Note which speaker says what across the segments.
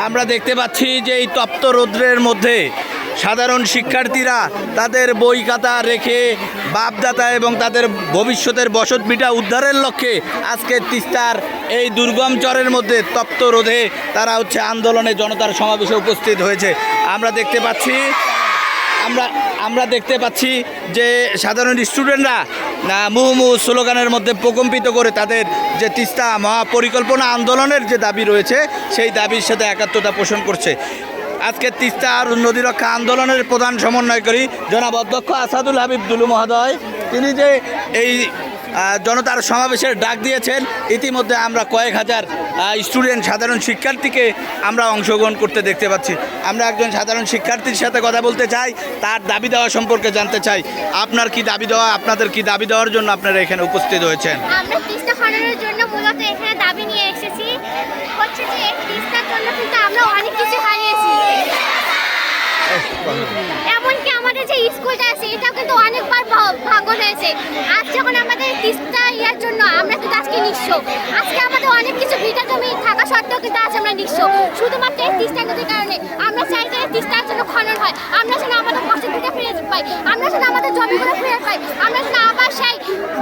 Speaker 1: আমরা দেখতে পাচ্ছি যে এই তপ্ত রৌদ্রের মধ্যে সাধারণ শিক্ষার্থীরা তাদের বই খাতা রেখে বাপদাতা এবং তাদের ভবিষ্যতের বসতভিটা উদ্ধারের লক্ষ্যে আজকে তিস্তার এই দুর্গম চরের মধ্যে তপ্ত রোদে তারা আন্দোলনে জনতার সমাবেশে উপস্থিত হয়েছে। আমরা দেখতে পাচ্ছি যে সাধারণ স্টুডেন্টরা মুহুর্মুহু স্লোগানের মধ্যে প্রকম্পিত করে তাদের যে তিস্তা মহাপরিকল্পনা আন্দোলনের যে দাবি রয়েছে সেই দাবির সাথে একাত্মতা পোষণ করছে। আজকে তিস্তা আর নদী রক্ষা আন্দোলনের প্রধান সমন্বয়কারী জনাব অধ্যক্ষ আসাদুল হাবিব দুলু মহোদয় তিনি যে এই জনতার সমাবেশের ডাক দিয়েছেন, ইতিমধ্যে আমরা কয়েক হাজার স্টুডেন্ট সাধারণ শিক্ষার্থীকে আমরা অংশগ্রহণ করতে দেখতে পাচ্ছি। আমরা একজন সাধারণ শিক্ষার্থীর সাথে কথা বলতে চাই, তার দাবি দেওয়া সম্পর্কে জানতে চাই। আপনার কি দাবি দেওয়া, আপনাদের কি দাবি দেওয়ার জন্য আপনারা এখানে উপস্থিত হয়েছেন?
Speaker 2: আমরা তিস্তা খননের জন্য মূলত এখানে দাবি নিয়ে এসেছি। হচ্ছে যে তিস্তার জন্য কিন্তু আমরা অনেক কিছু হারিয়েছি, এমনকি আমাদের যে স্কুলটা আছে এটাও কিন্তু অনেকবার ভাঙন হয়েছে। আজ যখন আমাদের তিস্তা ইয়ার জন্য আমরা কিন্তু আজকে নিঃস্ব, আজকে আমাদের অনেক কিছু ভিটা জমি থাকা সত্ত্বেও কিন্তু আজ আমরা নিঃস্ব শুধুমাত্র এই তিস্তা নদীর কারণে। আমরা চাই যে তিস্তার জন্য খনন হয়, আমরা যেন আমাদের বসতভিটা ফিরে পাই, আমরা যেন আমাদের জমিগুলো ফিরে পাই, আমরা যেন আবার সেই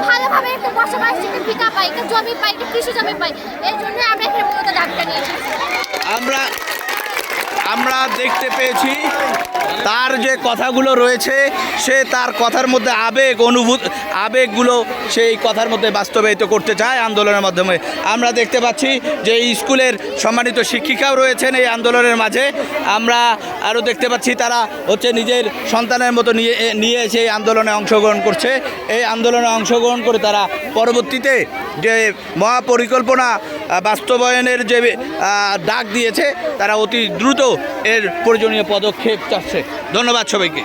Speaker 2: ভালোভাবে একটা বসবাস ভিটা পাই, একটা জমি পাই, একটা কৃষি জমি পাই। এই জন্য আমরা এখানে মূলত দাবিটা নিয়েছি।
Speaker 1: আমরা দেখতে পেয়েছি তার যে কথাগুলো রয়েছে, সে তার কথার মধ্যে আবেগগুলো সেই কথার মধ্যে বাস্তবায়িত করতে চায় আন্দোলনের মাধ্যমে। আমরা দেখতে পাচ্ছি যে এই স্কুলের সম্মানিত শিক্ষিকাও রয়েছেন এই আন্দোলনের মাঝে। আমরা আরও দেখতে পাচ্ছি তারা নিজের সন্তানের মতো নিয়ে এসে এই আন্দোলনে অংশগ্রহণ করছে। এই আন্দোলনে অংশগ্রহণ করে তারা পরবর্তীতে যে মহাপরিকল্পনা বাস্তবায়নের যে ডাক দিয়েছে তারা অতি দ্রুত এর প্রয়োজনীয় পদক্ষেপ চাচ্ছে। ধন্যবাদ সবাইকে।